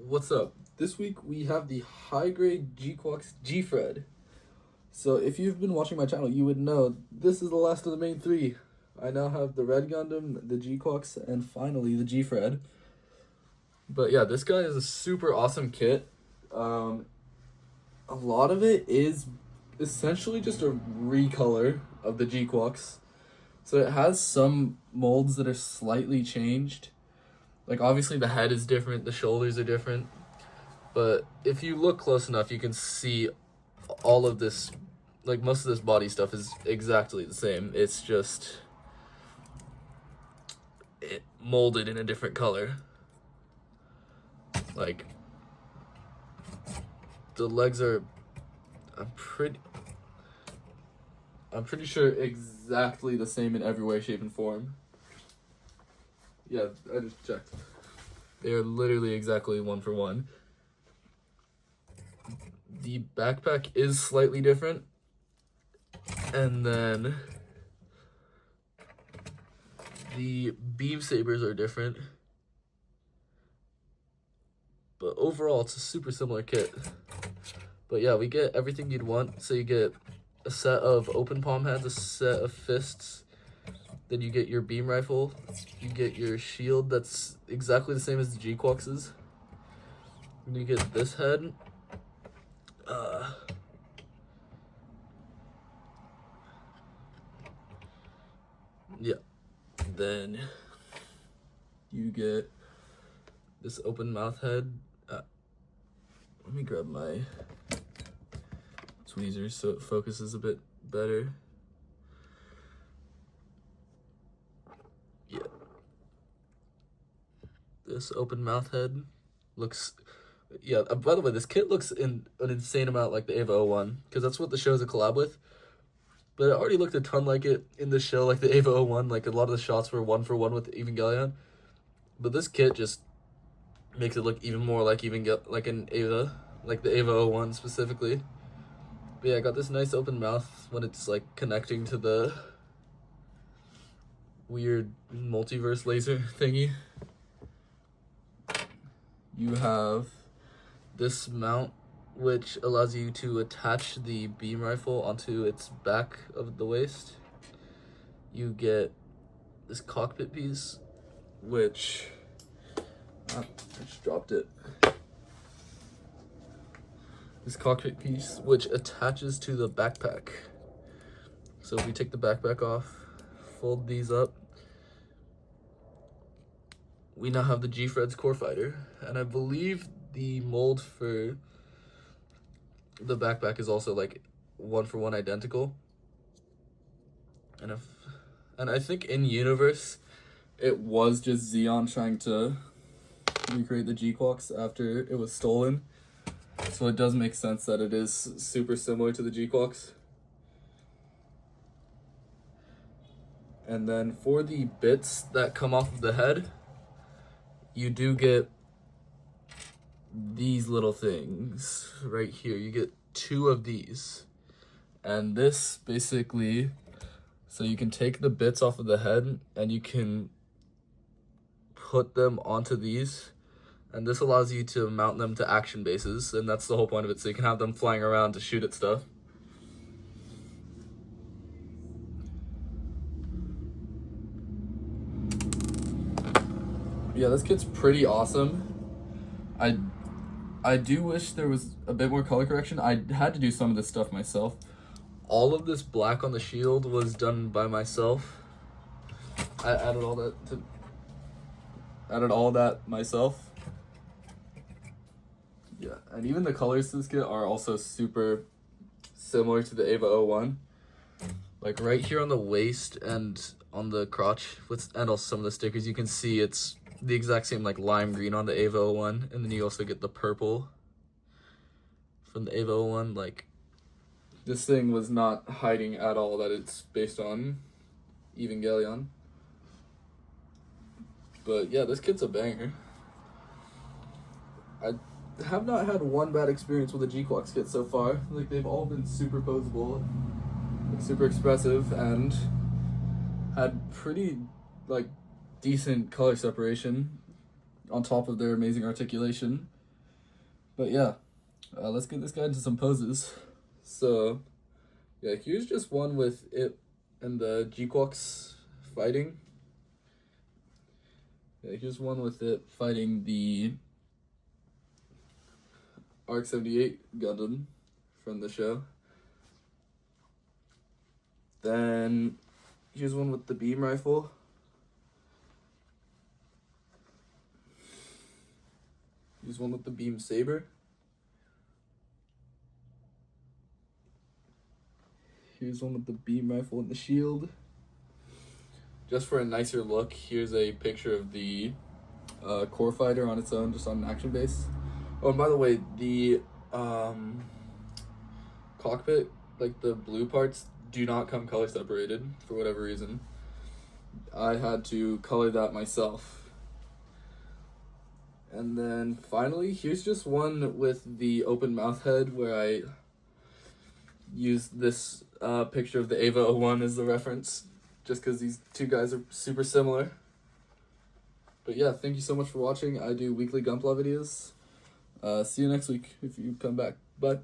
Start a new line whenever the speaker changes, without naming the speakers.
What's up? This week we have the high-grade Gquuuuuux GFreD. So if you've been watching my channel, you would know this is the last of the main three. I now have the Red Gundam, the Gquuuuuux, and finally the GFreD. But yeah, this guy is a super awesome kit. A lot of it is essentially just a recolor of the Gquuuuuux. So it has some molds that are slightly changed. Like, obviously the head is different, the shoulders are different, but if you look close enough, you can see all of this, like, most of this body stuff is exactly the same. It's just molded in a different color. Like, the legs are, I'm pretty sure exactly the same in every way, shape, and form. Yeah, I just checked. They are literally exactly one for one. The backpack is slightly different. And then the beam sabers are different. But overall, it's a super similar kit. But yeah, we get everything you'd want. So you get a set of open palm hands, a set of fists. Then you get your beam rifle, you get your shield that's exactly the same as the Gquuuuuux's. And you get this head. Yeah. Then you get this open mouth head. Let me grab my tweezers so it focuses a bit better. Yeah. This open mouth head looks, yeah, by the way, this kit looks in an insane amount like the Eva 01, because that's what the show is a collab with. But it already looked a ton like it in the show, like the Eva 01, like a lot of the shots were 1-for-1 with Evangelion. But this kit just makes it look even more like like an Eva, like the Eva 01 specifically. But yeah, I got this nice open mouth when it's like connecting to the weird multiverse laser thingy. You have this mount which allows you to attach the beam rifle onto its back of the waist. You get this cockpit piece which I just dropped it. This cockpit piece which attaches to the backpack. So if we take the backpack off, fold these up, we now have the GFreD's core fighter, and I believe the mold for the backpack is also like 1-for-1 identical. And I think in universe it was just Xeon trying to recreate the Gquuuuuux after it was stolen, so it does make sense that it is super similar to the Gquuuuuux. And then for the bits that come off of the head, you do get these little things right here. You get 2 of these. And this basically, so you can take the bits off of the head and you can put them onto these. And this allows you to mount them to action bases. And that's the whole point of it. So you can have them flying around to shoot at stuff. Yeah, this kit's pretty awesome. I do wish there was a bit more color correction. I had to do some of this stuff myself. All of this black on the shield was done by myself. I added all that myself. Yeah, and even the colors to this kit are also super similar to the Eva 01. Like right here on the waist and on the crotch, and also some of the stickers, you can see it's the exact same like lime green on the Eva 01, and then you also get the purple from the Eva 01. Like, this thing was not hiding at all that it's based on Evangelion. But yeah, this kit's a banger. I have not had one bad experience with a Gquuuuuux kit so far. Like, they've all been super posable, like, super expressive, and had pretty like decent color separation on top of their amazing articulation. But yeah, let's get this guy into some poses. So, yeah, here's just one with it and the Gquuuuuux fighting. Yeah, here's one with it fighting the ARC-78 Gundam from the show. Then here's one with the beam rifle. Here's one with the beam saber. Here's one with the beam rifle and the shield. Just for a nicer look, here's a picture of the core fighter on its own, just on an action base. Oh, and by the way, the cockpit, like the blue parts, do not come color separated for whatever reason. I had to color that myself. And then finally, here's just one with the open mouth head where I used this picture of the Ava 01 as the reference, just because these two guys are super similar. But yeah, thank you so much for watching. I do weekly Gunpla videos. See you next week if you come back. Bye.